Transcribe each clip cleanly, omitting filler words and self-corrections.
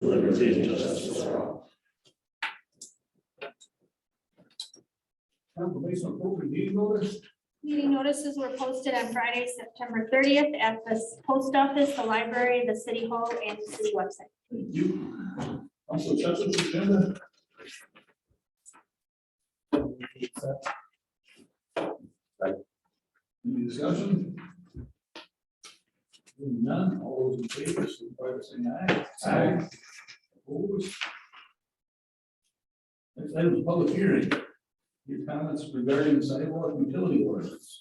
liberty and justice for all. Confirmation of open meeting notice. Meeting notices were posted on Friday, September 30th at the post office, the library, the city hall, and the city website. Thank you. Also acceptance agenda. Any discussion? Hearing none, all those in favor, signify by saying aye. Aye. Opposed? Next item is public hearing. Your comments regarding sidewalk utility ordinance.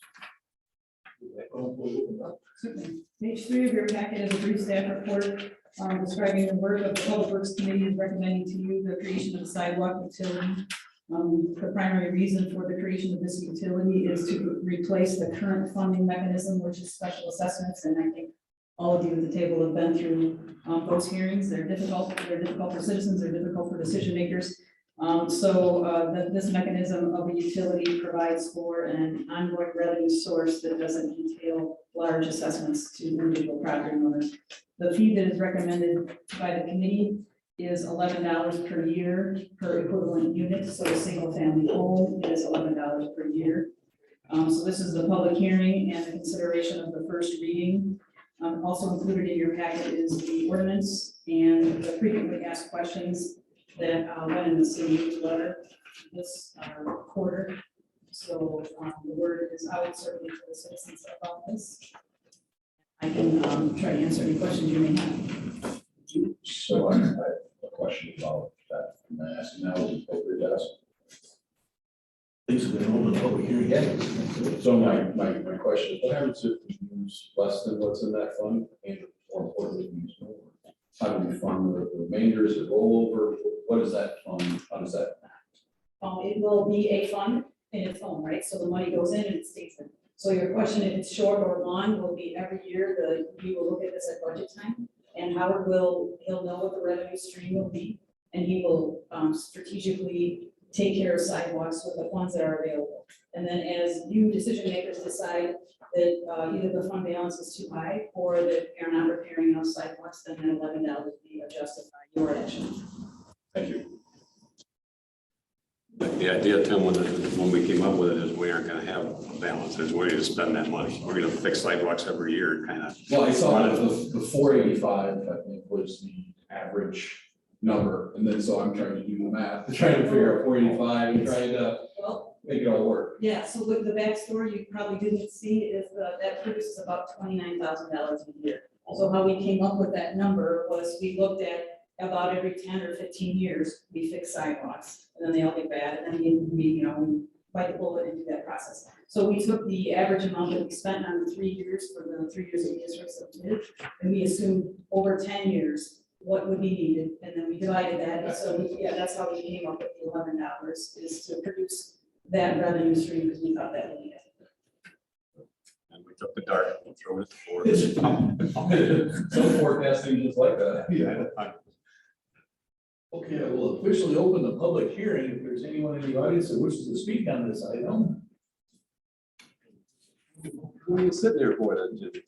Certainly. Page 3 of your packet is a brief staff report describing the work of the Public Works Committee is recommending to you the creation of a sidewalk utility. The primary reason for the creation of this utility is to replace the current funding mechanism, which is special assessments. And I think all of you at the table have been through those hearings. They're difficult for citizens, they're difficult for decision makers. This mechanism of a utility provides for an ongoing revenue source that doesn't entail large assessments to individual property owners. The fee that is recommended by the committee is $11 per year per equivalent unit. So a single family home is $11 per year. So this is the public hearing and the consideration of the first reading. Also included in your packet is the ordinance and the frequently asked questions that went in the city newsletter this quarter. So the word is out certainly for the citizens about this. I can try to answer any questions you may have. So I have a question about that. Am I asking now is appropriate to ask? Things have been open public hearing. Yes. So my question is, what happens if we use less than what's in that fund and more importantly, we use more? How do we fund the remainders or rollover? What is that fund? How does that? It will be a fund in its own right, so the money goes in and it stays in. So your question, if it's short or long, will be every year. We will look at this at budget time, and Howard he'll know what the revenue stream will be, and he will strategically take care of sidewalks with the funds that are available. And then as you decision makers decide that either the fund balance is too high or that you're not repairing enough sidewalks, then that $11 will be adjusted by your action. Thank you. The idea, Tim, when we came up with it is we aren't gonna have a balance. There's a way to spend that money. We're gonna fix sidewalks every year, kind of. Well, I saw that the 485, I think, was the average number. And then so I'm trying to do the math, trying to figure out 485 and trying to Well, make it all work. yeah, so with the backstory you probably didn't see is that produces about $29,000 a year. So how we came up with that number was we looked at about every 10 or 15 years, we fix sidewalks, and then they all get bad, and then we bite the bullet and do that process. So we took the average amount that we spent on the 3 years for the 3 years that we district submitted, and we assumed over 10 years what would be needed, and then we divided that. And so that's how we came up with the $11 is to produce that revenue stream because we thought that we needed. And we took the dart and threw it at the board. Some forecasting just like that. Yeah. Okay, I will officially open the public hearing. If there's anyone in the audience that wishes to speak on this item. What are you sitting there for then, Jimmy?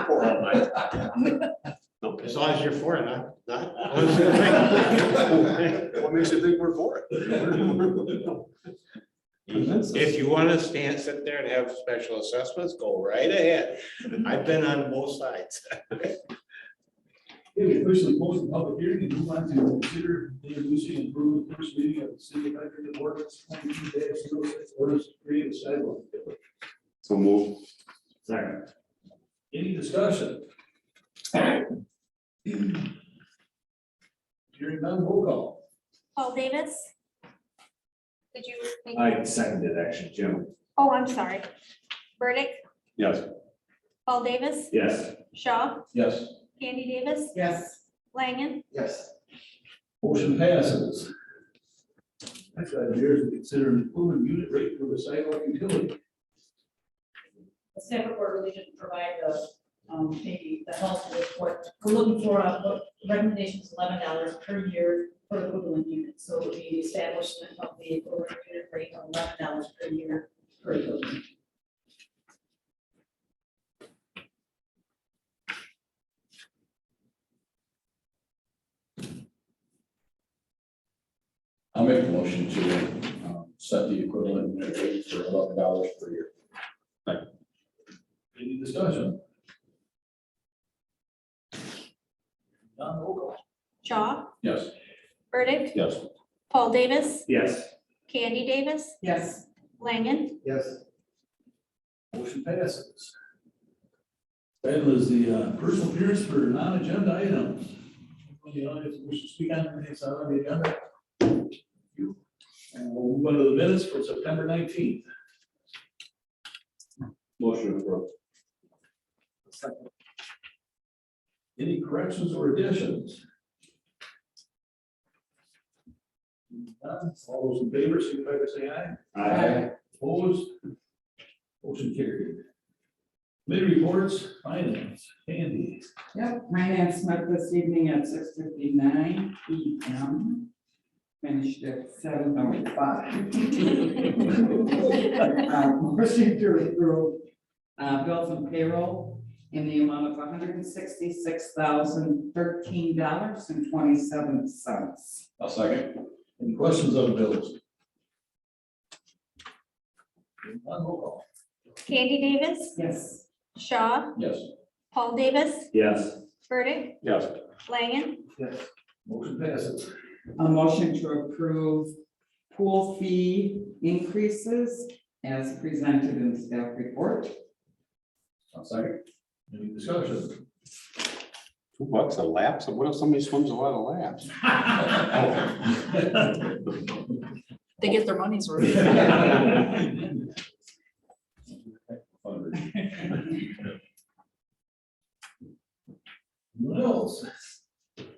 For all night. No, As long as you're for it, not. what makes you think we're for it? If you want to sit there and have special assessments, go right ahead. I've been on both sides. Okay, we officially close the public hearing and move on to consider introducing and approving the first reading of the city of Bedford ordinance 22-06 ordinance to create a sidewalk. So move. Second. Any discussion? Hearing none, roll call. Paul Davis? Did you? I seconded actually, Jim. Oh, I'm sorry. Burdick, Yes. Paul Davis, Yes. Shaw, Yes. Candy Davis, Yes. Langen, Yes. Motion passes. Next item here is to consider an improvement unit rate for the sidewalk utility. The staff report really didn't provide maybe the help with what we're looking for. What the recommendation is $11 per year per equivalent unit. So the establishment of the equivalent unit rate of $11 per year per equivalent. I'll make a motion to set the equivalent rate for $11 per year. Any discussion? None, roll call. Shaw, Yes. Burdick, Yes. Paul Davis, Yes. Candy Davis, Yes. Langen, Yes. Motion passes. Item is the personal appearance for non-agenda items. The audience wish to speak on anything that's on the agenda. You. And we'll move on to the minutes for September 19th. Motion approved. Any corrections or additions? None. All those in favor, signify by saying aye. Aye. Opposed? Motion carried. Committee reports, finance, Andy. Yep, finance met this evening at 6:59 PM. Finished at 7:05. Motion to approve bills and payroll in the amount of $166,013.27. I'll second. Any questions on the bills? None, roll call. Candy Davis, Yes. Shaw, Yes. Paul Davis, Yes. Burdick, Yes. Langen, Yes. Motion passes. A motion to approve pool fee increases as presented in the staff report. I'll second. Any discussion? $2 a lap? So what if somebody swims a lot of laps? They get their money's worth. What else?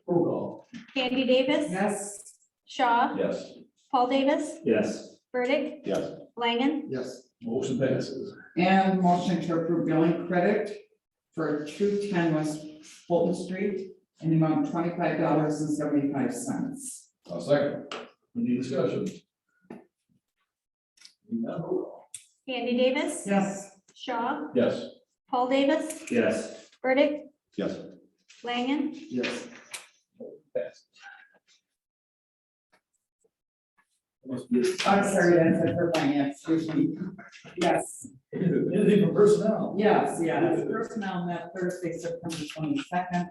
Roll call. Candy Davis, Yes. Shaw, Yes. Paul Davis, Yes. Burdick, Yes. Langen, Yes. Motion passes. And motion to approve billing credit for 210 West Fulton Street in the amount of $25.75. I'll second. Any discussion? None, roll call. Candy Davis, Yes. Shaw, Yes. Paul Davis, Yes. Burdick, Yes. Langen, Yes. Passes. Must be- I'm sorry, that's it for finance, excuse me. Yes, Anything from personnel? yes. Personnel met Thursday, September 22nd.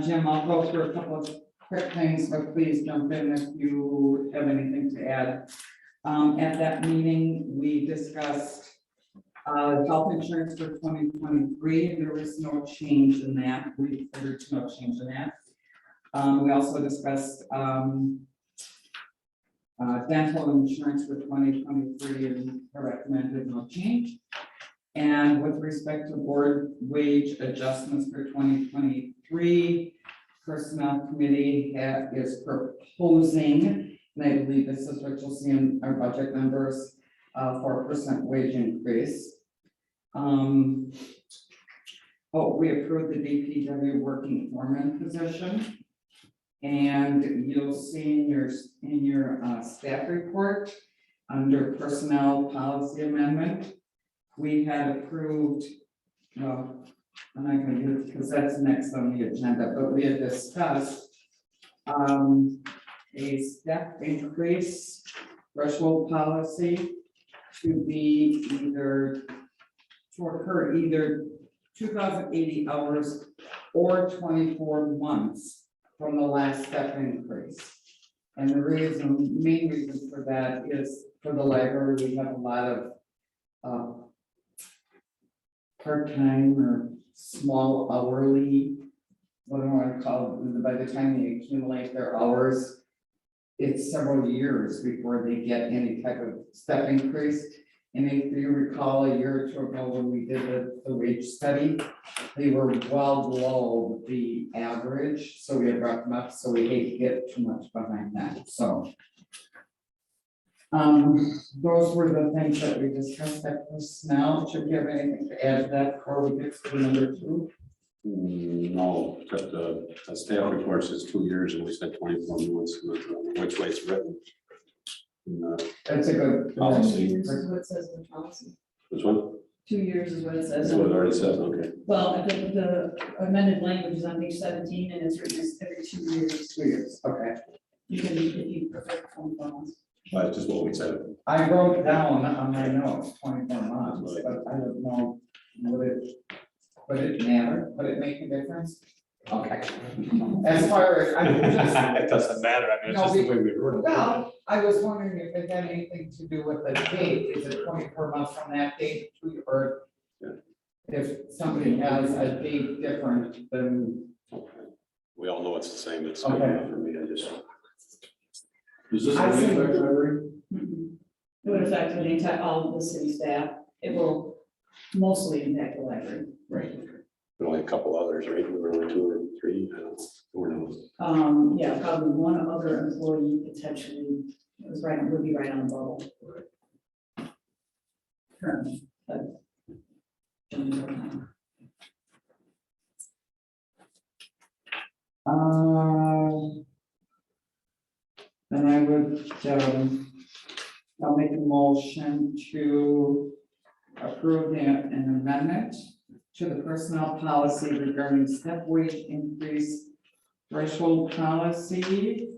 Jim, I'll go through a couple of quick things, but please jump in if you have anything to add. At that meeting, we discussed health insurance for 2023. There was no change in that. There's no change in that. We also discussed dental insurance for 2023 and recommended no change. And with respect to board wage adjustments for 2023, Personnel Committee is proposing, and I believe this is what you'll see in our budget numbers, 4% wage increase. We approved the DPW working foreman position. And you'll see in your staff report, under personnel policy amendment, we had approved, well, I'm not gonna do it because that's next on the agenda, but we had discussed a step increase threshold policy to be to occur either 2,080 hours or 24 months from the last step increase. And the main reason for that is for the library, we have a lot of part-time or small hourly, what do I want to call it, by the time they accumulate their hours, it's several years before they get any type of step increase. And if you recall, a year or two ago, when we did the wage study, they were well below the average, so we had brought them up, so we hate to get too much behind that, so. Those were the things that we discussed at personnel. Should you have anything to add to that before we get to number 2? No, just the staff report says 2 years and we said 24 months, which way it's written. That's a good. Policy. That's what it says in the policy. Which one? 2 years is what it says. That's what it already says, okay. Well, I think the amended language is on page 17 and it's written as every 2 years. 2 years, okay. You can, if you prefer 24 months. That's just what we said. I wrote down on my notes 24 months, but I don't know, would it matter? Would it make a difference? Okay. As far as, I mean, just. It doesn't matter, I mean, it's just the way we wrote it. Well, I was wondering if it had anything to do with the date, is it 24 months from that date to, or if somebody has a date different than, We all know it's the same, it's Okay. good enough for me, I just. Is this I a see. reflect library? Mhm. It would affect the entire, all of the city staff. It will mostly impact the library. Right. But only a couple others, right? We were only 2 or 3, I don't know. Who knows? Yeah, probably one other employee potentially, it was right, would be right on the bubble. Currently, but. then I would, I'll make a motion to approve an amendment to the personnel policy regarding step wage increase threshold policy.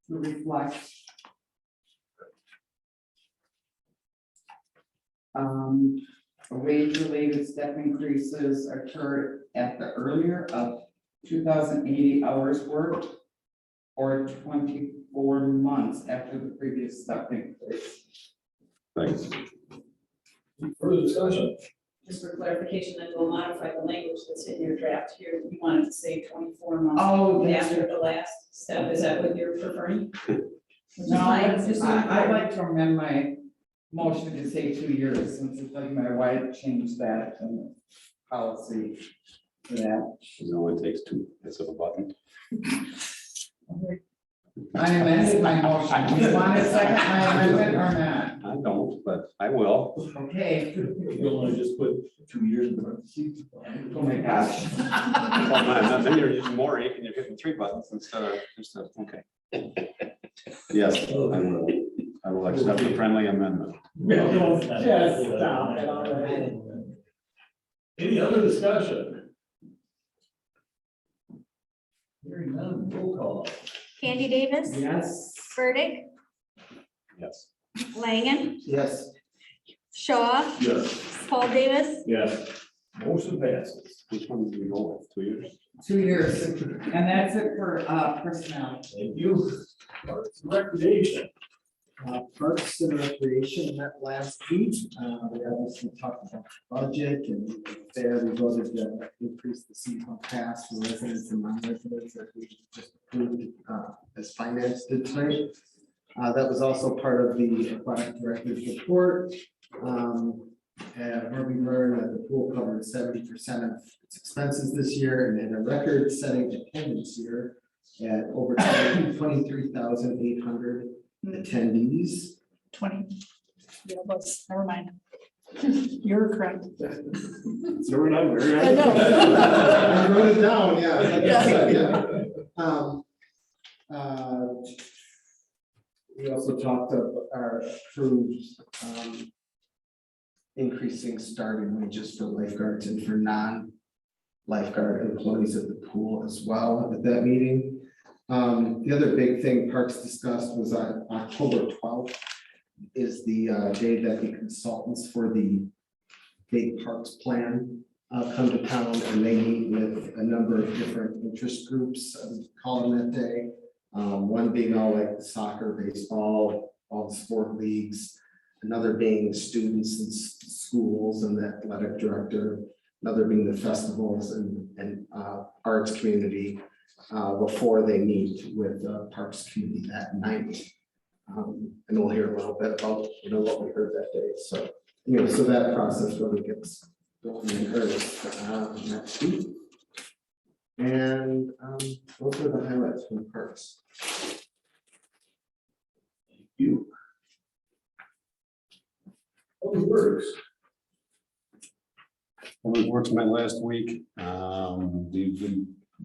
To reflect wage-related step increases occurred at the earlier of 2,080 hours worked or 24 months after the previous step increase. Thanks. Further discussion? Just for clarification, then we'll modify the language that's in your draft here. You wanted to say 24 months Oh, after the last step. Is that what you're preferring? No, I'd like to amend my motion to say 2 years, since it doesn't matter why it changed that in the policy for that. It only takes 2 hits of a button. I amended my motion. Do you want to second my amendment or not? I don't, but I will. Okay. You don't want to just put 2 years in parentheses? Oh my gosh. Well, then you're using more ink and you're hitting 3 buttons instead of just okay. Yes, I will accept the friendly amendment. Just stop it already. Any other discussion? Hearing none, roll call. Candy Davis, Yes. Burdick, Yes. Langen, Yes. Shaw, Yes. Paul Davis, Yes. Motion passes. Which one did we go with? 2 years? 2 years, and that's it for personnel. Thank you. Parks and Recreation. Parks and Recreation met last week. We obviously talked about the budget and there we voted to increase the seasonal pass for residents and non-residents that we just approved as finance did tonight. That was also part of the aquatic director's report. Where we learned that the pool covered 70% of its expenses this year and had a record-setting attendance year at over 23,800 attendees. 20. Yeah, let's, never mind. You're correct. So we're not very. I know. I wrote it down, yeah. like I said, yeah. We also talked of our approved increasing starting wages for lifeguards and for non-lifeguard employees at the pool as well at that meeting. The other big thing Parks discussed was on October 12th is the day that the consultants for the big parks plan come to town, and they meet with a number of different interest groups, call them that day. One being all like the soccer, baseball, all the sport leagues, another being students and schools and the athletic director, another being the festivals and arts community. Before they meet with the Parks Committee that night. And we'll hear a little bit about, what we heard that day. So, so that process really gets going in earnest next week. And those are the highlights from Parks. You. Public Works. Public Works met last week.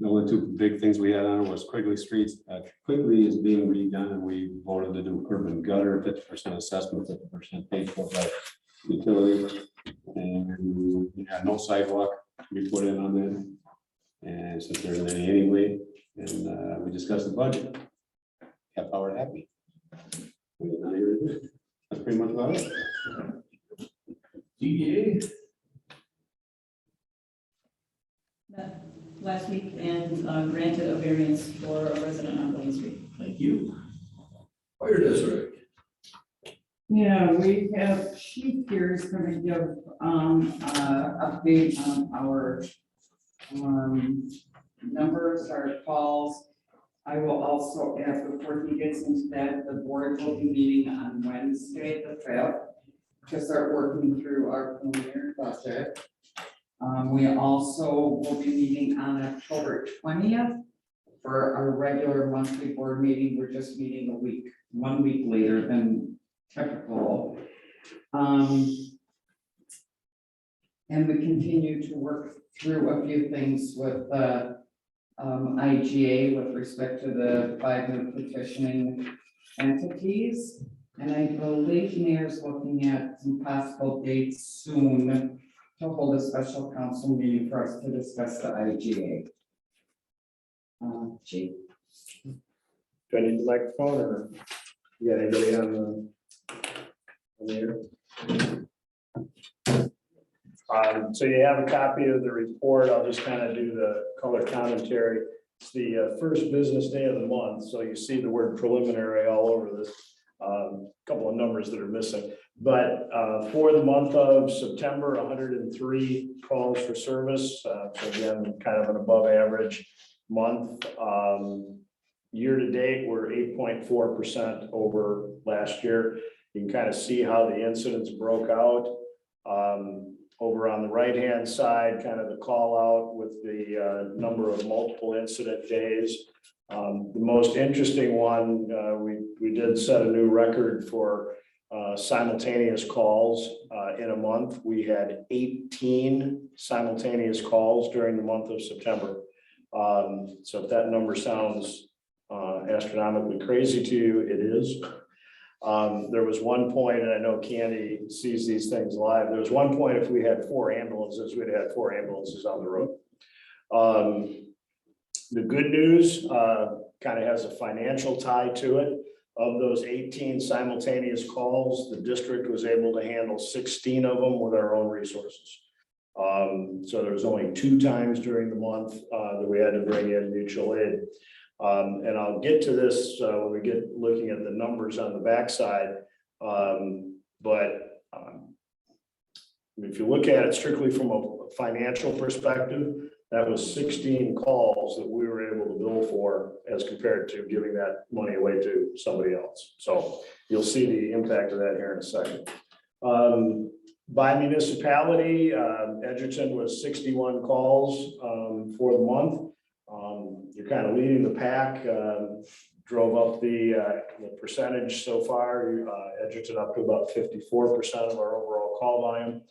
The only 2 big things we had on was Quigley Streets. Quigley is being redone and we voted to do curb and gutter, 50% assessment, 50% paid for by utility. And no sidewalk we put in on that. And since there isn't any anyway, and we discussed the budget. Half hour happy. That's pretty much about it. DDA, Met last week and granted a variance for a resident on Blaine Street. thank you. Fire district, Yeah, we have Chief here is gonna give, update on our, numbers, our calls. I will also add, before he gets into that, the board will be meeting on Wednesday, the 5th, to start working through our preliminary budget. We also will be meeting on October 20th for our regular monthly board meeting. We're just meeting 1 week later than typical. And we continue to work through a few things with the IGA with respect to the 5 new petitioning entities. And I believe Mayor's looking at some possible dates soon to hold a special council meeting for us to discuss the IGA. Chief? Do I need the microphone or you got anybody on the air? So you have a copy of the report. I'll just kind of do the color commentary. It's the first business day of the month, so you see the word preliminary all over this. Couple of numbers that are missing, but for the month of September, 103 calls for service. So again, kind of an above average month. Year to date, we're 8.4% over last year. You can kind of see how the incidents broke out. Over on the right-hand side, kind of the call out with the number of multiple incident days. The most interesting one, we did set a new record for simultaneous calls in a month. We had 18 simultaneous calls during the month of September. So if that number sounds astronomically crazy to you, it is. There was one point, and I know Candy sees these things live. There was one point, if we had 4 ambulances, we'd have 4 ambulances on the road. The good news kind of has a financial tie to it. Of those 18 simultaneous calls, the district was able to handle 16 of them with our own resources. So there was only 2 times during the month that we had to bring in mutual aid. And I'll get to this when we get looking at the numbers on the backside. But if you look at it strictly from a financial perspective, that was 16 calls that we were able to bill for as compared to giving that money away to somebody else. So you'll see the impact of that here in a second. By municipality, Edgerton was 61 calls for the month. You're kind of leading the pack, drove up the percentage so far. Edgerton up to about 54% of our overall call volume.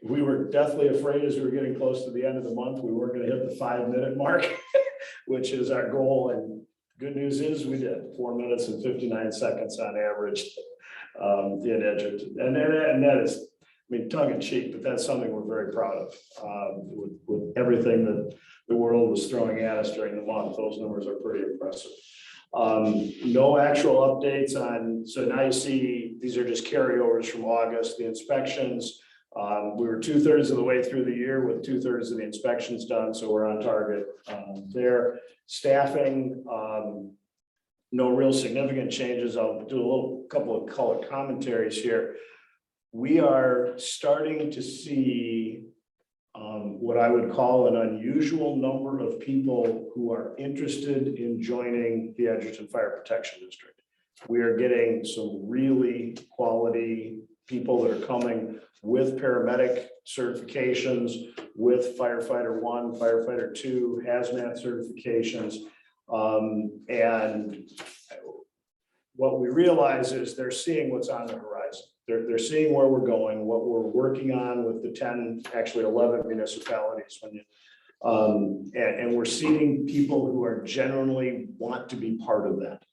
We were deathly afraid as we were getting close to the end of the month, we weren't going to hit the 5-minute mark, which is our goal. And good news is we did 4 minutes and 59 seconds on average in Edgerton. And that is, I mean, tongue in cheek, but that's something we're very proud of. With everything that the world was throwing at us during the month, those numbers are pretty impressive. No actual updates on, so now you see, these are just carryovers from August, the inspections. We were 2/3 of the way through the year with 2/3 of the inspections done, so we're on target there. Staffing, no real significant changes. I'll do a couple of color commentaries here. We are starting to see what I would call an unusual number of people who are interested in joining the Edgerton Fire Protection District. We are getting some really quality people that are coming with paramedic certifications, with firefighter 1, firefighter 2, hazmat certifications. And what we realize is they're seeing what's on the horizon. They're seeing where we're going, what we're working on with the 10, actually 11 municipalities. When you, and we're seeing people who are genuinely want to be part of that.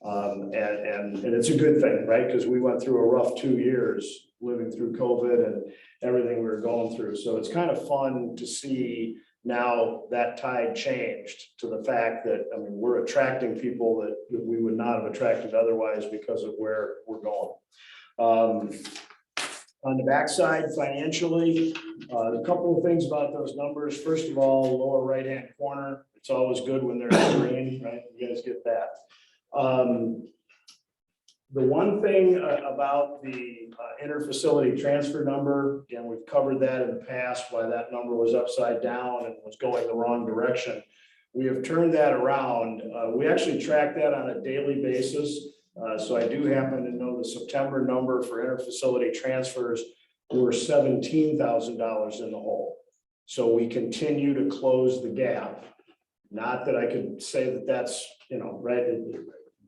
And it's a good thing, right? Because we went through a rough 2 years living through COVID and everything we were going through. So it's kind of fun to see Now that tide changed to the fact that, I mean, we're attracting people that we would not have attracted otherwise because of where we're going. On the backside, financially, a couple of things about those numbers. First of all, lower right-hand corner, it's always good when they're in green, right? You guys get that. The one thing about the interfacility transfer number, again, we've covered that in the past, why that number was upside down and was going the wrong direction. We have turned that around. We actually track that on a daily basis. So I do happen to know the September number for interfacility transfers were $17,000 in the hole. So we continue to close the gap. Not that I could say that that's, right,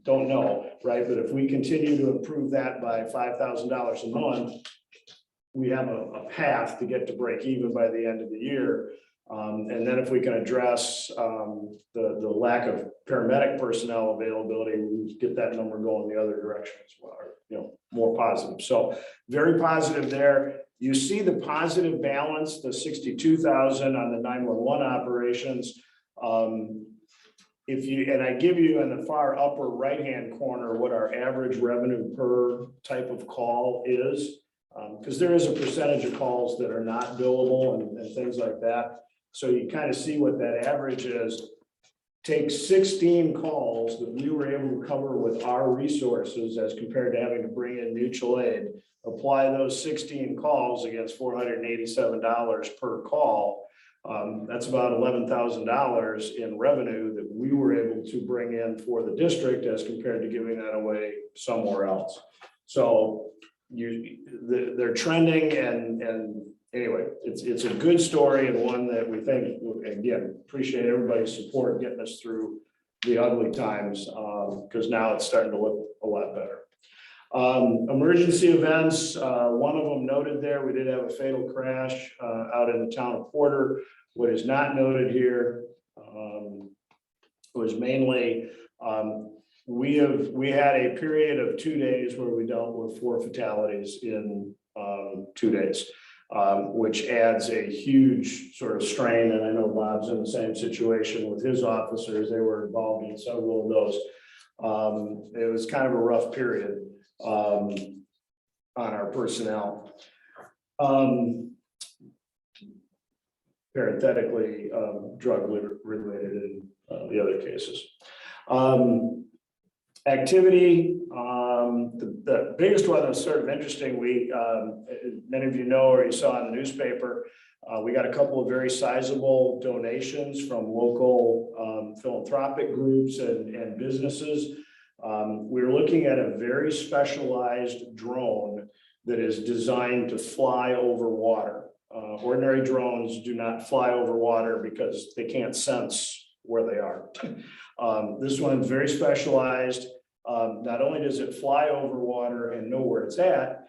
don't know, right? But if we continue to improve that by $5,000 a month, we have a path to get to break even by the end of the year. And then if we can address the lack of paramedic personnel availability, we get that number going the other direction as well, or, more positive. So very positive there. You see the positive balance, the 62,000 on the 911 operations. And I give you in the far upper right-hand corner what our average revenue per type of call is, because there is a percentage of calls that are not billable and things like that. So you kind of see what that average is. Take 16 calls that we were able to cover with our resources as compared to having to bring in mutual aid. Apply those 16 calls against $487 per call. That's about $11,000 in revenue that we were able to bring in for the district as compared to giving that away somewhere else. So they're trending and anyway, it's a good story and one that we think, again, appreciate everybody's support getting us through the ugly times, because now it's starting to look a lot better. Emergency events, one of them noted there, we did have a fatal crash out in the town of Porter. What is not noted here was mainly we had a period of 2 days where we dealt with 4 fatalities in 2 days. Which adds a huge sort of strain. And I know Bob's in the same situation with his officers. They were involved in several of those. It was kind of a rough period on our personnel. Parenthetically, drug related in the other cases. Activity, the biggest one that was sort of interesting, many of you know, or you saw in the newspaper, we got a couple of very sizable donations from local philanthropic groups and businesses. We're looking at a very specialized drone that is designed to fly over water. Ordinary drones do not fly over water because they can't sense where they are. This one is very specialized. Not only does it fly over water and know where it's at,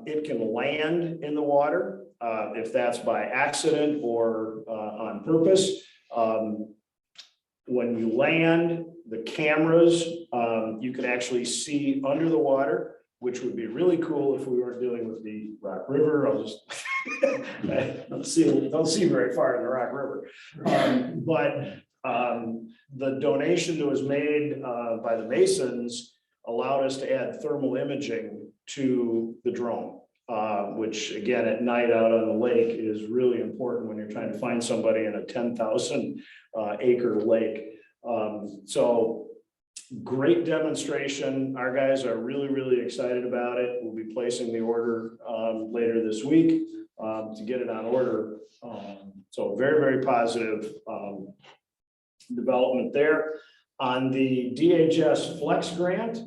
it can land in the water if that's by accident or on purpose. When you land, the cameras, you can actually see under the water, which would be really cool if we weren't dealing with the Rock River. I'll just don't see very far in the Rock River. The donation that was made by the Masons allowed us to add thermal imaging to the drone, which again, at night out on the lake is really important when you're trying to find somebody in a 10,000 acre lake. So great demonstration. Our guys are really, really excited about it. We'll be placing the order later this week to get it on order. So very, very positive development there. On the DHS Flex grant,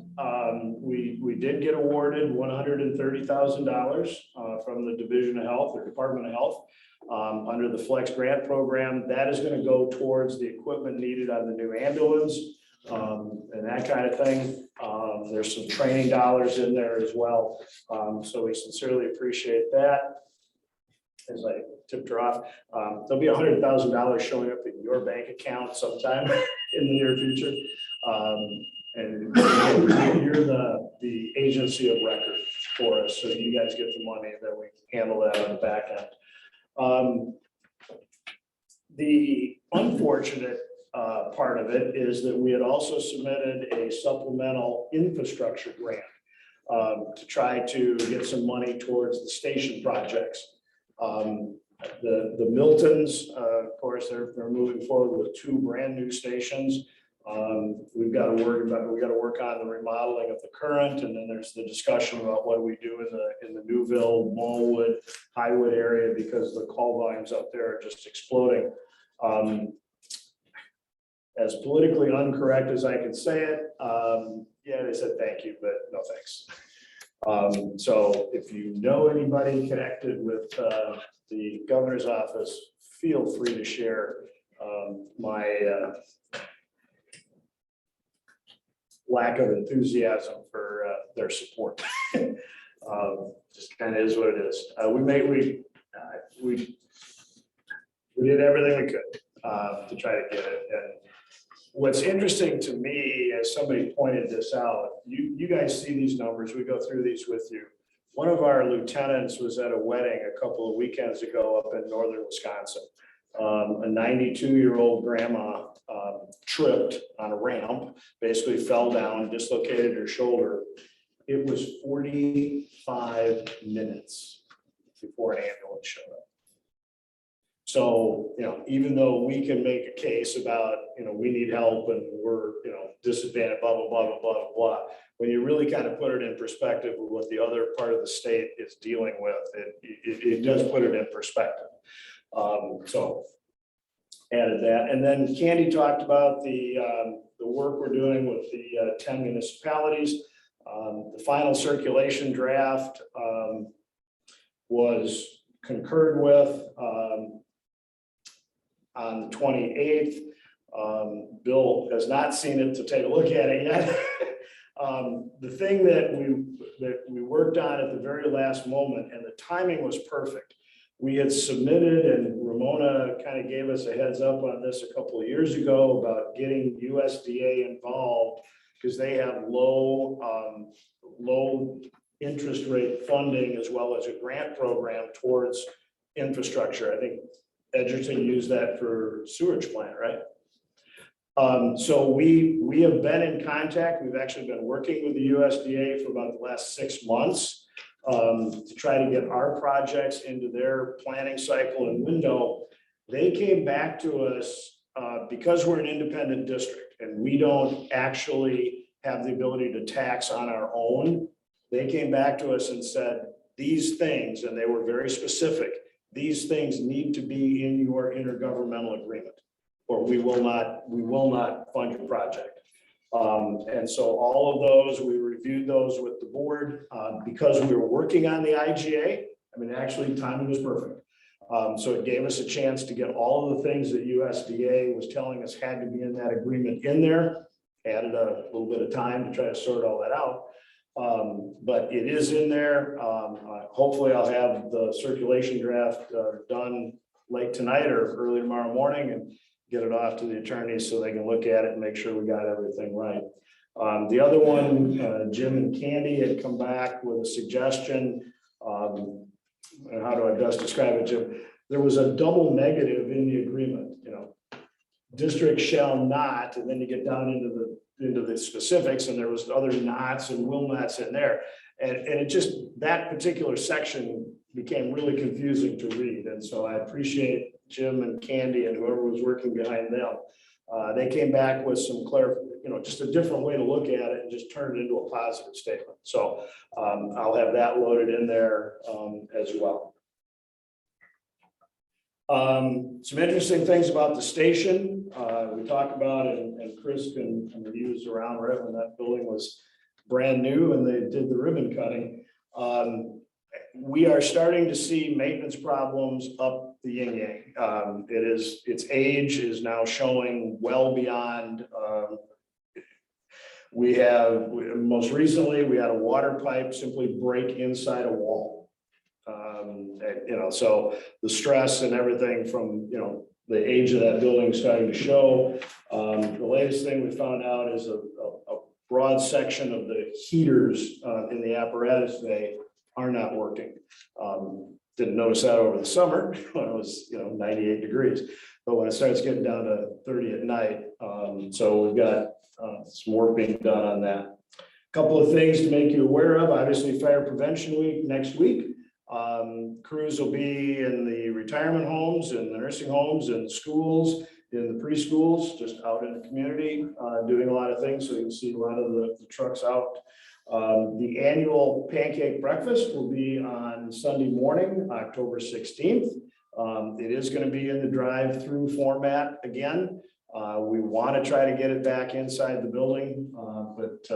we did get awarded $130,000 from the Division of Health or Department of Health under the Flex grant program. That is going to go towards the equipment needed on the new ambulance and that kind of thing. There's some training dollars in there as well. So we sincerely appreciate that. As I tipped her off, there'll be $100,000 showing up in your bank account sometime in the near future. And you're the agency of record for us, so you guys get the money, and then we handle that on the back end. The unfortunate part of it is that we had also submitted a supplemental infrastructure grant to try to get some money towards the station projects. The Miltons, of course, they're moving forward with 2 brand new stations. We've got to work on the remodeling of the current, and then there's the discussion about what we do in the Newville, Mallwood, Highwood area, because the call volumes up there are just exploding. As politically incorrect as I can say it, yeah, they said thank you, but no thanks. So if you know anybody connected with the governor's office, feel free to share my lack of enthusiasm for their support. Just kind of is what it is. We did everything we could to try to get it. And what's interesting to me, as somebody pointed this out, you guys see these numbers, we go through these with you. One of our lieutenants was at a wedding a couple of weekends ago up in northern Wisconsin. A 92-year-old grandma tripped on a ramp, basically fell down, dislocated her shoulder. It was 45 minutes before an ambulance showed up. So, even though we can make a case about, we need help and we're, disadvantaged, blah, blah, blah, blah, blah, blah. When you really kind of put it in perspective with what the other part of the state is dealing with, it does put it in perspective. So added that. And then Candy talked about the work we're doing with the 10 municipalities. The final circulation draft was concurred with on the 28th. Bill has not seen it to take a look at it yet. The thing that we worked on at the very last moment, and the timing was perfect. We had submitted, and Ramona kind of gave us a heads up on this a couple of years ago about getting USDA involved because they have low interest rate funding as well as a grant program towards infrastructure. I think Edgerton used that for sewage plant, right? So we have been in contact. We've actually been working with the USDA for about the last 6 months to try to get our projects into their planning cycle and window. They came back to us because we're an independent district and we don't actually have the ability to tax on our own. They came back to us and said, these things, and they were very specific, these things need to be in your intergovernmental agreement, or we will not fund your project. And so all of those, we reviewed those with the board because we were working on the IGA. I mean, actually timing was perfect. So it gave us a chance to get all of the things that USDA was telling us had to be in that agreement in there, added a little bit of time to try to sort all that out. But it is in there. Hopefully I'll have the circulation draft done late tonight or early tomorrow morning and get it off to the attorneys so they can look at it and make sure we got everything right. The other one, Jim and Candy had come back with a suggestion. And how do I best describe it, Jim? There was a double negative in the agreement, district shall not, and then you get down into the specifics, and there was other nots and will nots in there. And it just, that particular section became really confusing to read. And so I appreciate Jim and Candy and whoever was working behind them. They came back with some just a different way to look at it and just turn it into a positive statement. So I'll have that loaded in there as well. Some interesting things about the station. We talked about it, and Chris can use around right when that building was brand new and they did the ribbon cutting. We are starting to see maintenance problems up the yin yang. Its age is now showing well beyond. Most recently we had a water pipe simply break inside a wall. So the stress and everything from the age of that building starting to show. The latest thing we found out is a broad section of the heaters in the apparatus bay are not working. Didn't notice that over the summer when it was 98 degrees. but when it starts getting down to 30 at night, so we've got some work being done on that. Couple of things to make you aware of, obviously Fire Prevention Week next week. Crews will be in the retirement homes and the nursing homes and schools, in the preschools, just out in the community, doing a lot of things. So you'll see a lot of the trucks out. The annual pancake breakfast will be on Sunday morning, October 16th. It is going to be in the drive-through format again. We want to try to get it back inside the building, but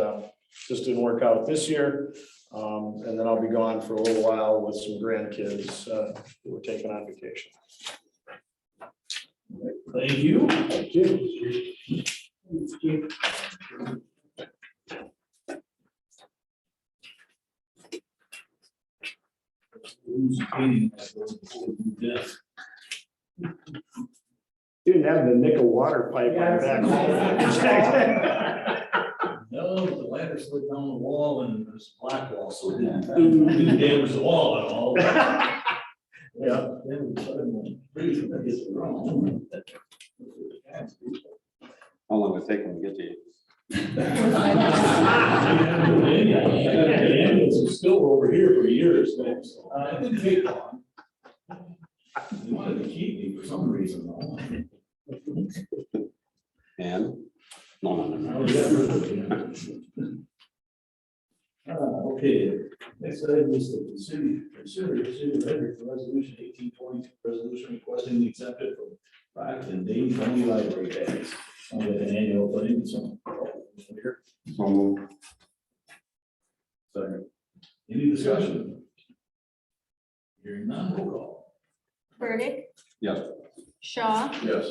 just didn't work out this year. And then I'll be gone for a little while with some grandkids who are taking on vacation. Thank you. Thank you. Didn't have the nickel water pipe on the back. No, the ladder slid down the wall and there's a black wall, so it didn't damage the wall at all. Yeah. Then we suddenly breathe, that gets wrong. How long would it take them to get to you? The ambulance is still over here for years, so it didn't take long. They wanted to keep me for some reason. though. And? No. Oh, yeah. Okay, next item is the consider resolution 1822, resolution requesting the exemption from private and Dane County library tax. On an annual thing, so. So moved. Second. Any discussion? Hearing none, roll call. Burdick, Yes. Shaw, Yes.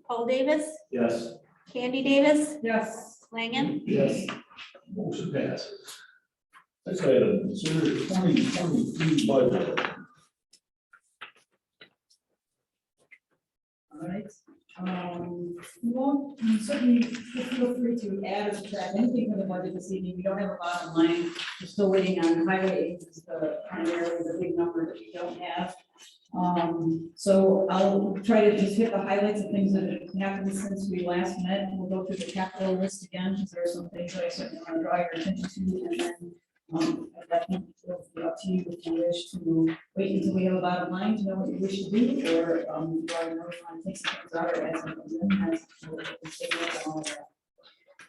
Paul Davis, Yes. Candy Davis, Yes. Langen, Yes. Motion passes. Next item, consider 2023 budget. All right. Well, you certainly feel free to add or subtract anything from the budget this evening. We don't have a bottom line. We're still waiting on highway aids, is the primarily the big number that we don't have. So I'll try to just hit the highlights of things that have happened since we last met. We'll go through the capital list again, because there are some things that I certainly want to draw your attention to, and then that can be up to you if you wish to wait until we have a bottom line to know what you wish to do, or you already know if you want to take some things out or add some things in. We'll take a look at all of that.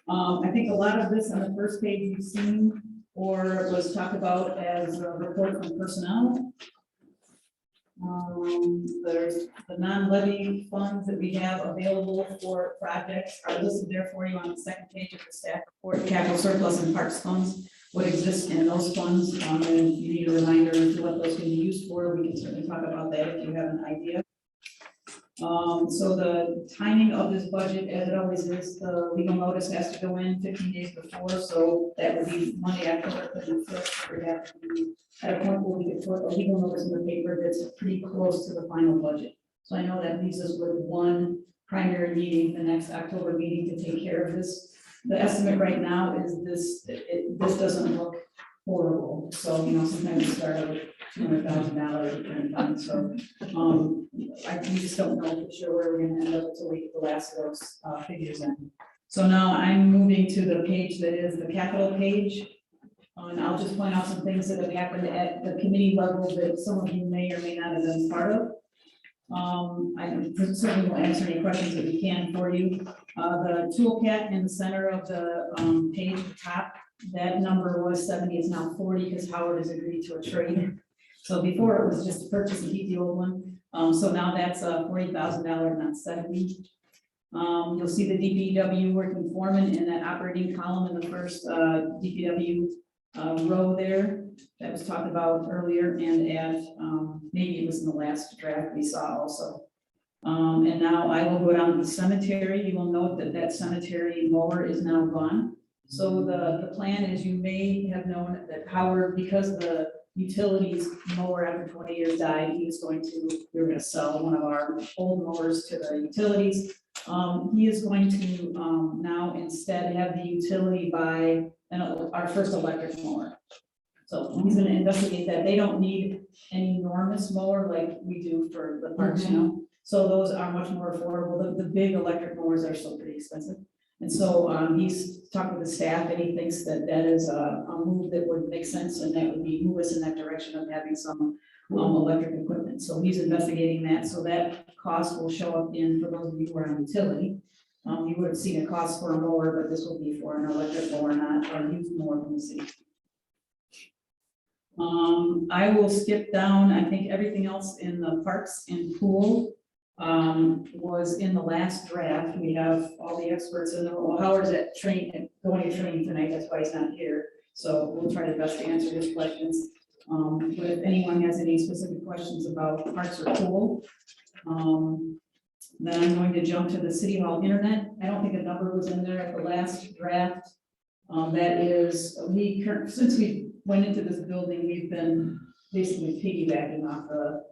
I think a lot of this on the first page you've seen or was talked about as a report from personnel. There's the non-levy funds that we have available for projects are listed there for you on the second page of the staff report. Capital surplus and parks funds would exist in those funds. And if you need a reminder as to what those can be used for, we can certainly talk about that if you have an idea. So the timing of this budget, as it always is, the legal notice has to go in 15 days before, so that would be Monday, October 31st. We have to be at a point where we could put a legal notice in the paper that's pretty close to the final budget. So I know that leaves us with one primary meeting, the next October meeting, to take care of this. The estimate right now is this doesn't look horrible. So, you know, sometimes we start out with $200,000, so we just don't know for sure where we're gonna end up until we get the last of those figures in. So now I'm moving to the page that is the capital page. And I'll just point out some things that have happened at the committee level that some of you may or may not have been part of. I certainly will answer any questions that we can for you. The toolkit in the center of the page at the top, that number was 70, it's now 40 because Howard has agreed to a trade. So before it was just a purchase and keep the old one. So now that's $40,000, not 70. You'll see the DPW working foreman in that operating column in the first DPW row there that was talked about earlier, and at maybe it was in the last draft we saw also. And now I will go down to the cemetery. You will note that that cemetery mower is now gone. So the plan is, you may have known that Howard, because the utilities mower after 20 years died, we were going to sell one of our old mowers to the utilities. He is going to now instead have the utility buy our first electric mower. So he's going to investigate that. They don't need an enormous mower like we do for the parks, you know. So those are much more affordable. The big electric mowers are still pretty expensive. And so he's talked with the staff and he thinks that that is a move that would make sense and that would be move us in that direction of having some electric equipment. So he's investigating that. So that cost will show up in, for those of you who are on utility. You would have seen a cost for a mower, but this will be for an electric mower, not a used mower from the city. I will skip down, I think everything else in the parks and pool was in the last draft. We have all the experts in the, well, Howard's at training, going to training tonight, that's why he's not here. So we'll try the best to answer his questions. But if anyone has any specific questions about parks or pool, then I'm going to jump to the City Hall internet. I don't think a number was in there at the last draft. That is, since we went into this building, we've been basically piggybacking off the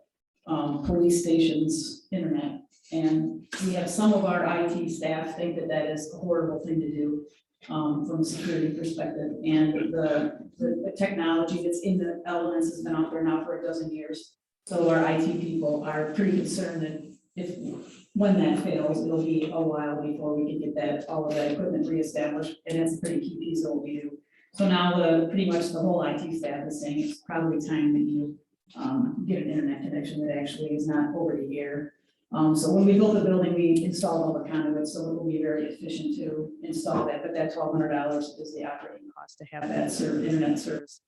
police station's internet. And we have some of our IT staff think that that is a horrible thing to do from a security perspective. And the technology that's in the elements has been out there now for a dozen years. So our IT people are pretty concerned that when that fails, it'll be a while before we can get all of that equipment reestablished. And that's a pretty key piece of what we do. So now pretty much the whole IT staff is saying it's probably time that you get an internet connection that actually is not over the air. So when we built the building, we installed all the conduits, so it will be very efficient to install that, but that $1,200 is the operating cost to have that internet service.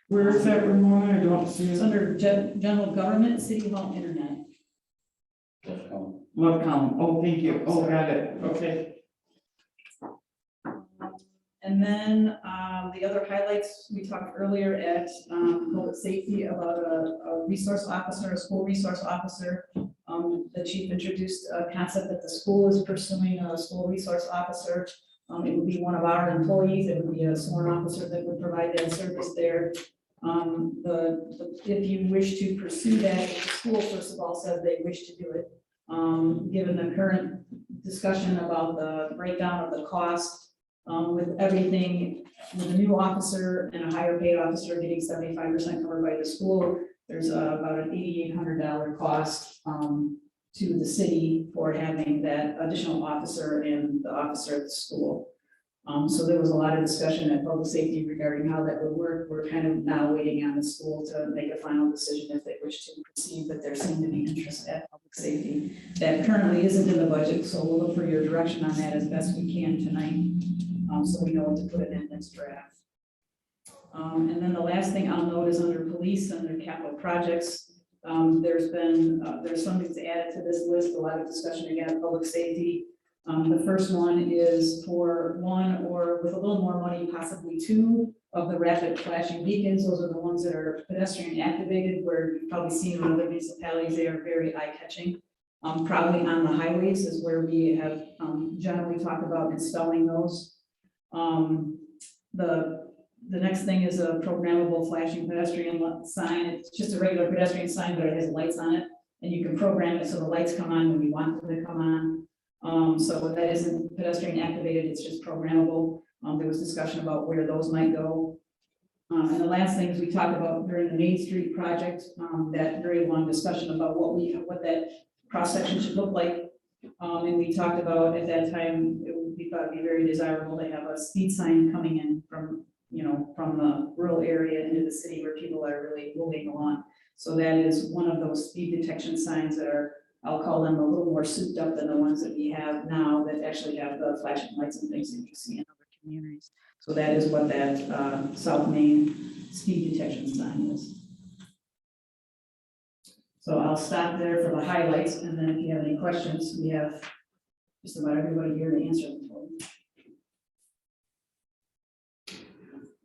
Where is that, Ramona? I don't see It's it. under general government, City Hall internet. Love column. Oh, thank you. Oh, got it. Okay. And then the other highlights, we talked earlier at public safety about a resource officer, a school resource officer. The chief introduced a concept that the school is pursuing a school resource officer. It would be one of our employees. It would be a sworn officer that would provide that service there. If you wish to pursue that, if the school, first of all, says they wish to do it, given the current discussion about the breakdown of the cost, with everything, with a new officer and a higher paid officer getting 75% covered by the school, there's about an $8,800 cost to the city for having that additional officer and the officer at the school. So there was a lot of discussion at public safety regarding how that would work. We're kind of now waiting on the school to make a final decision if they wish to proceed, but there seemed to be interest at public safety. That currently isn't in the budget, so we'll look for your direction on that as best we can tonight. So we know what to put it in this draft. And then the last thing I'll note is under police, under capital projects, there's some things added to this list, a lot of discussion again, public safety. The first one is for one or with a little more money, possibly two of the rapid flashing beacons. Those are the ones that are pedestrian activated, where you've probably seen in other municipalities, they are very eye catching. Probably on the highways is where we have generally talked about installing those. The next thing is a programmable flashing pedestrian sign. It's just a regular pedestrian sign, but it has lights on it, and you can program it so the lights come on when you want them to come on. So that isn't pedestrian activated, it's just programmable. There was discussion about where those might go. And the last things we talked about during the Main Street project, that very long discussion about what that cross section should look like. And we talked about at that time, we thought it'd be very desirable to have a speed sign coming in from the rural area into the city where people are really moving along. So that is one of those speed detection signs that are, I'll call them a little more souped up than the ones that we have now that actually have the flashing lights and things that you see in other communities. So that is what that South Main speed detection sign is. So I'll stop there for the highlights, and then if you have any questions, we have just about everybody here to answer them for you.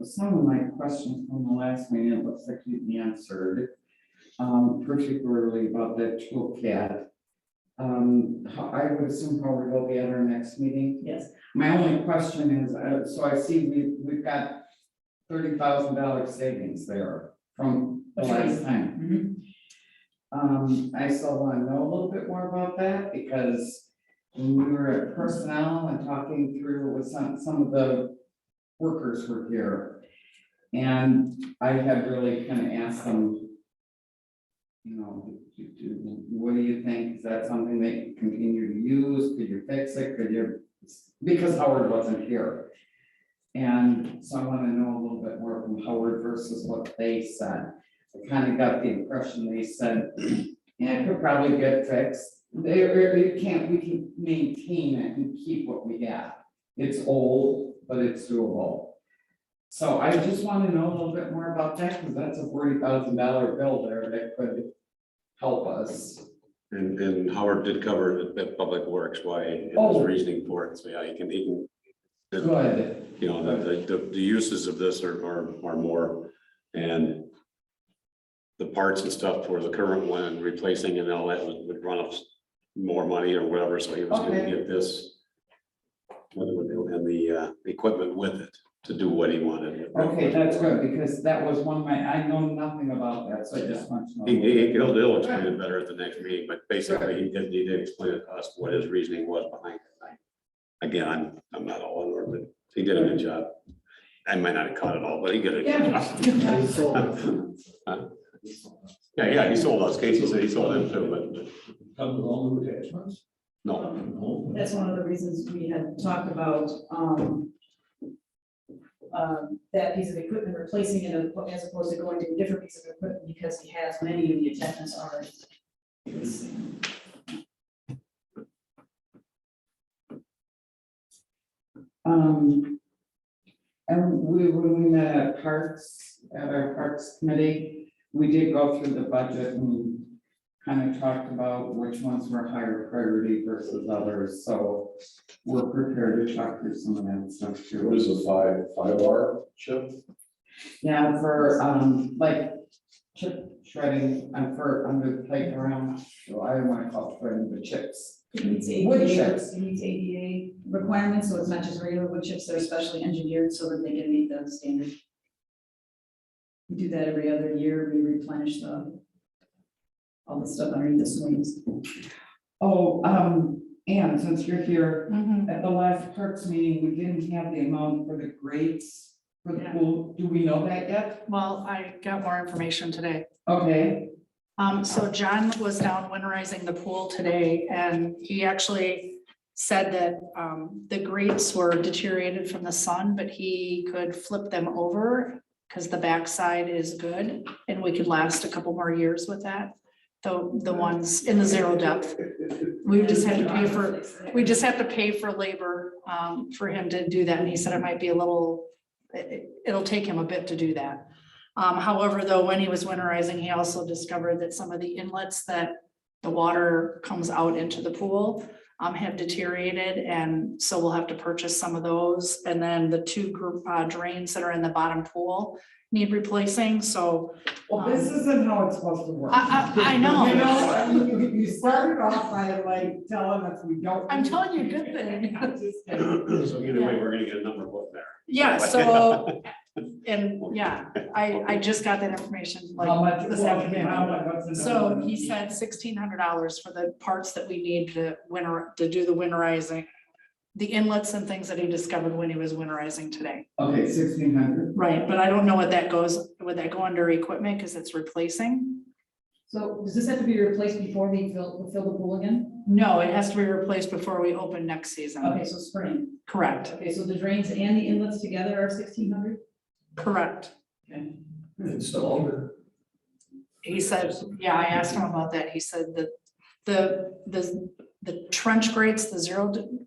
Some of my questions from the last meeting, it looks like you've answered, particularly about that toolkit. I would assume Howard will be at our next meeting. Yes. My only question is, so I see we've got $30,000 savings there from the last time. I still want to know a little bit more about that, because when we were at personnel and talking through with some of the workers were here, and I had really kind of asked them, What do you think? Is that something that you continue to use? Could you fix it? Could you, because Howard wasn't here. And so I want to know a little bit more from Howard versus what they said. I kind of got the impression they said, yeah, it could probably get fixed. We can maintain it and keep what we got. It's old, but it's doable. So I just want to know a little bit more about that, because that's a $40,000 bill there that could help us. And Howard did cover it at Public Works, why, his Oh. reasoning for it, so yeah, he can, Good. you know, the uses of this are more. And the parts and stuff for the current one and replacing and all that would run us more money or whatever, so he was gonna Okay. get this. And the equipment with it to do what he wanted. Okay, that's good, because that was one of my, I know nothing about that, so I just want to know. He'll explain it better at the next meeting, but basically he did explain it to us what his reasoning was behind it. Again, I'm not all in order, but he did a good job. I might not have caught it all, but he did a good job. Yeah, he sold us. Casey said he sold them too, but Come with all new attachments? no. No. That's one of the reasons we had talked about, that piece of equipment, replacing it as opposed to going to a different piece of equipment, because he has many of the attachments already. And when we met at Parks, at our Parks Committee, we did go through the budget and kind of talked about which ones were higher priority versus others, so we're prepared to talk through some of that stuff too. What is a 5R chip? Yeah, for, like, chip shredding, and for under the playground, so I don't wanna call it shredding, but chips. It meets Wood ADA, chips. it meets ADA requirements, so it's not just regular wood chips, they're specially engineered so that they can meet the standard. We do that every other year, we replenish all the stuff underneath the swings. Oh, and since you're here, Mhm. at the last Parks meeting, we didn't have the amount for the grates for the Yeah. pool, do we know that yet? Well, I got more information today. Okay, So John was down winterizing the pool today, and he actually said that the grates were deteriorated from the sun, but he could flip them over because the backside is good, and we could last a couple more years with that. The ones in the zero depth. We just have to pay for labor for him to do that, and he said it might be a little, it'll take him a bit to do that. However, though, when he was winterizing, he also discovered that some of the inlets that the water comes out into the pool have deteriorated, and so we'll have to purchase some of those. And then the two drains that are in the bottom pool need replacing, so. well, this isn't how it's supposed to work. I know. You know, I mean, you started off by like telling us we don't. I'm telling you a good thing. I'm just kidding. So either way, we're gonna get a number one there. Yeah, so, and yeah, I just got that information How like much? this Well, afternoon. how much- what's the So number? he said $1,600 for the parts that we need to do the winterizing. The inlets and things that he discovered when he was winterizing today. Okay, 1,600. Right, but I don't know what that goes, would that go under equipment because it's replacing? So does this have to be replaced before we fill the pool again? No, it has to be replaced before we open next season. Okay, so spring. Correct, Okay, so the drains and the inlets together are 1,600? correct. Installed or? He said, yeah, I asked him about that. He said that the trench grates, the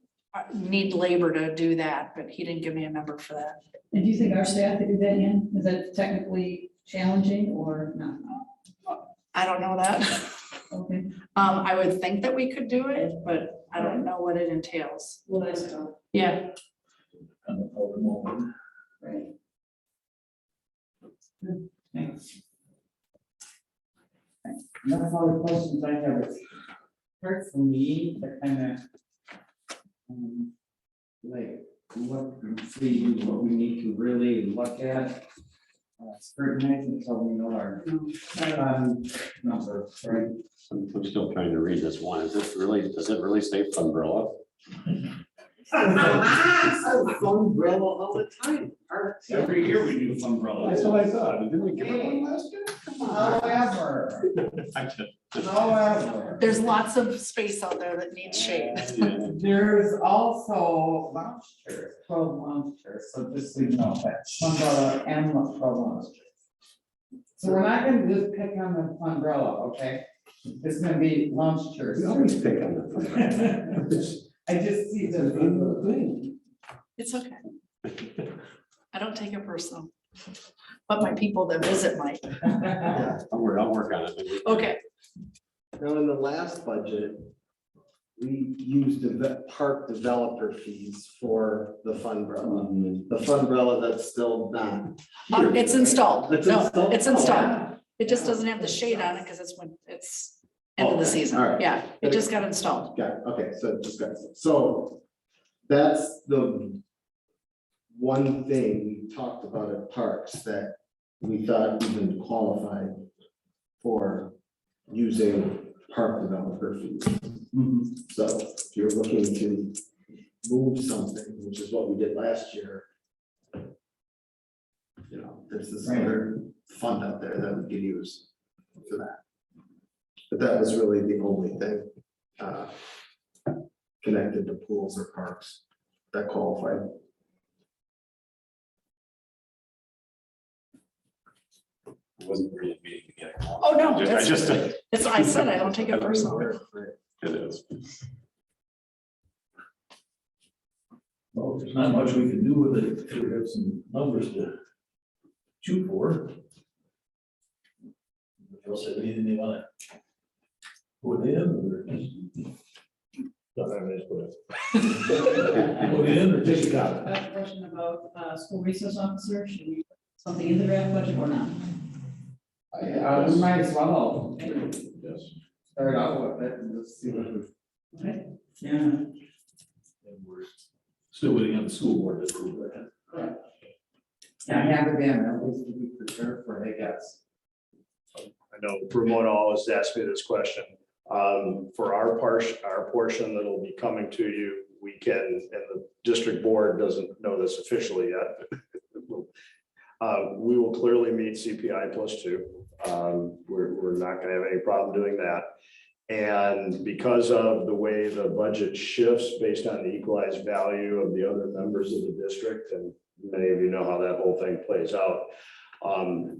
need labor to do that, but he didn't give me a number for that. And do you think our staff could do that, Ian? Is that technically challenging or not? I don't know that. Okay, I would think that we could do it, but I don't know what it entails. well, that's tough, Yeah, On the public moment. right? Thanks. That's all the questions I have. It's hard for me to kind of like look and see what we need to really look at. Scrutinize until we know our number, right? I'm still trying to read this one. Does it really say umbrella? Umbrella all the time. Every year we do umbrella. That's what I thought. Didn't we give her one last year? However, I just- however. There's lots of space out there that needs shade. There's also lounge chairs, 12 lounge chairs, so just so you know, that umbrella and the 12 lounge chairs. So we're not gonna just pick on the umbrella, okay? It's gonna be lounge chairs. We always pick on the. I just see the. It's okay. I don't take it personal. But my people that visit might. Don't worry, I'll work on it. Okay, Now, in the last budget, we used the park developer fees for the funbrella. The funbrella that's still not. here, it's right? installed. It's No, installed? it's Oh, installed. yeah. It just doesn't have the shade on it because it's end of the Okay, season. all right. Yeah, it just got installed. Got it, okay, so it just got, so that's the one thing we talked about at parks that we thought even qualified for using park developer fees. So if you're looking to move something, which is what we did last year, you know, there's this other fund out there that we could use for that. But that was really the only thing connected to pools or parks that qualified. It wasn't really me to get it. Oh, no, I that's- just. That's what I said. I don't take it personal. It is. Well, there's not much we can do with it, if we have some numbers to shoot for. Else have anything they wanna put in, or Don't have any input. put in, or take a I copy? have a question about, school resource officer, should we put something in the draft budget or not? We might as well Yes. start out with it and just see what we. Okay. Yeah. And we're still waiting on the school board to approve that. Yeah, have it in, at least to be prepared for it, I guess. I know Ramona always asks me this question. For our portion that'll be coming to you, we can, and the district board doesn't know this officially yet. We will clearly meet CPI +2. We're not gonna have any problem doing that. And because of the way the budget shifts based on the equalized value of the other members of the district, and many of you know how that whole thing plays out,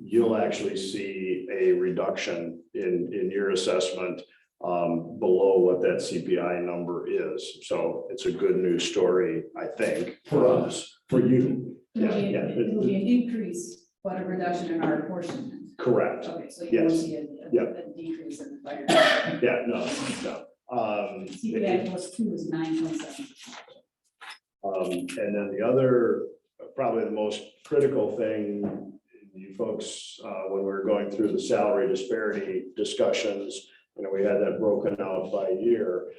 you'll actually see a reduction in your assessment below what that CPI number is. So it's a good news story, I think, for us, for you. Yeah, It'll be an increase, but a reduction in our portion. correct. Okay, so you will Yes. see a Yep. a decrease in the fire. Yeah, no. CPI +2 is 9.7. And then the other, probably the most critical thing, you folks, when we were going through the salary disparity discussions, we had that broken out by year.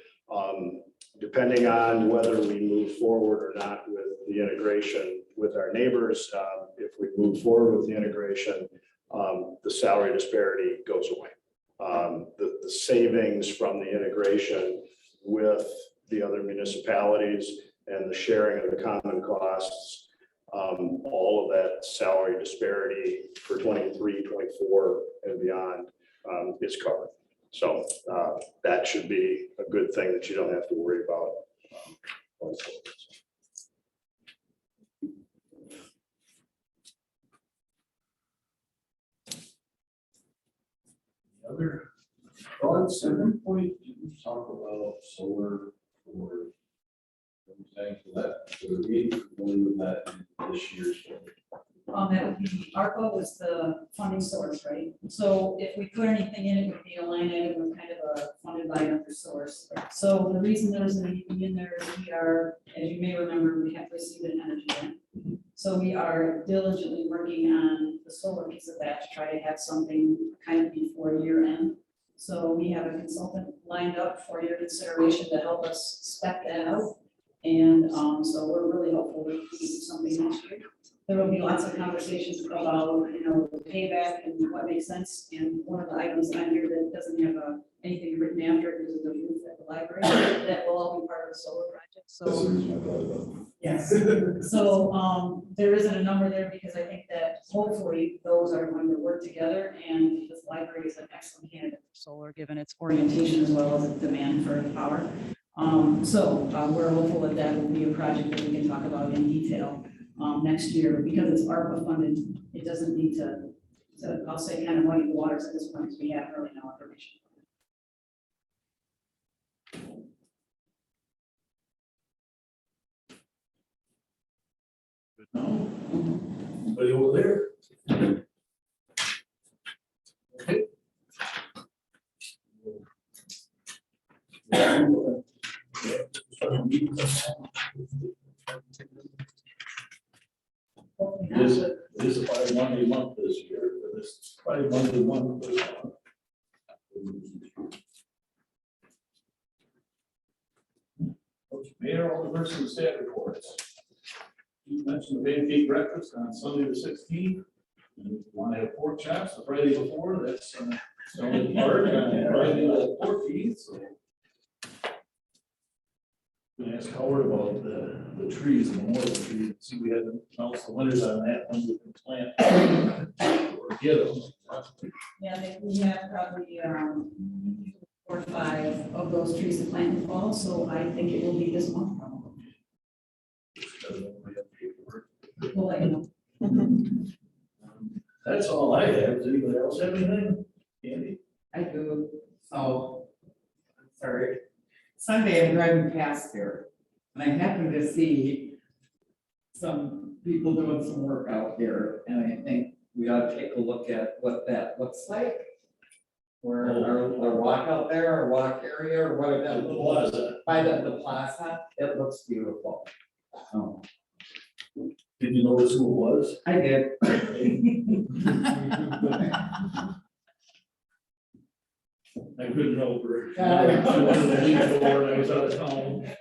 Depending on whether we move forward or not with the integration with our neighbors, if we move forward with the integration, the salary disparity goes away. The savings from the integration with the other municipalities and the sharing of the common costs, all of that salary disparity for 23, 24 and beyond is covered. So that should be a good thing that you don't have to worry about. Going forward. Other, At some point, you talk about solar or everything, so that, we're really going with that in this year's. That would be, ARPA was the funding source, right? So if we put anything in, it would be a line item with kind of a funded by another source. So the reason there's anything in there is we are, as you may remember, we have received an energy grant. So we are diligently working on the solar piece of that to try to have something kind of before year end. So we have a consultant lined up for your consideration to help us spec that out. And so we're really hopeful we can do something next year. there will be lots of conversations about, the payback and what makes sense. And one of the items on here that doesn't have anything written after it is the roof at the library. That will all be part of the solar project, That's the so. reason I brought it up. Yes, so, there isn't a number there because I think that hopefully those are going to work together and this library is an excellent candidate for solar, given its orientation as well as its demand for power. We're hopeful that that will be a project that we can talk about in detail, next year, because it's ARPA funded. It doesn't need to, I'll say kind of muddy the waters at this point, because we have really no information. No? Anybody over there? Okay. This is probably Monday month this year, but this is probably Monday month this month. Mayor, all the person staff reports. You mentioned the pancake breakfast on Sunday the 16th. And if you want to have pork chops the Friday before, that's Stony Park on Friday the 14th. So I'm gonna ask Howard about the trees, the memorial tree. See, we had to announce the winners on that one. We can plant or get them. Yeah, we have probably, 4 or 5 of those trees to plant in the fall, so I think it will be this month probably. We'll let you know. That's all I have. Does anybody else have anything? Andy? I do, oh, I'm sorry. Sunday I'm driving past there and I happened to see some people doing some work out there and I think we ought to take a look at what that looks like. Where our walk out there, our walk area or whatever that The little, plaza. by the plaza, it looks beautiful. Oh, Did you notice who it was? I did. I couldn't help her. Yeah, I know. She wanted to leave the door and I was out of town.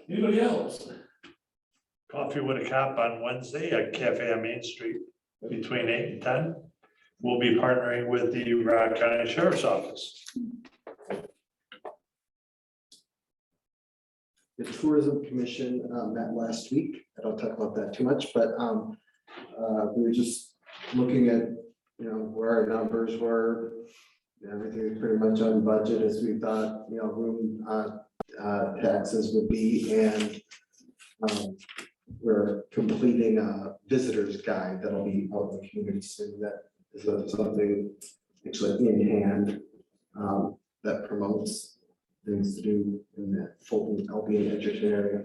Anybody else? Coffee with a Cop on Wednesday at Cafe on Main Street between 8 and 10. We'll be partnering with the Rock County Sheriff's Office. The Tourism Commission met last week. I don't talk about that too much, but we were just looking at, where our numbers were. Everything is pretty much on budget as we thought, room taxes would be, and we're completing a visitor's guide that'll be out in the community soon. That is something actually in hand that promotes things to do in that Fulton, Albion, Edgerton area.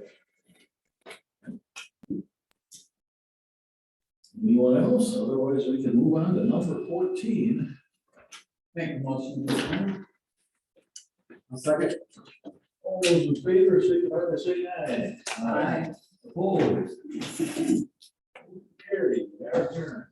Anyone else? Otherwise, we can move on to number 14. Make a motion. I'll second. All those in favor, signify by saying aye. Aye. Opposed? Carried. We are adjourned.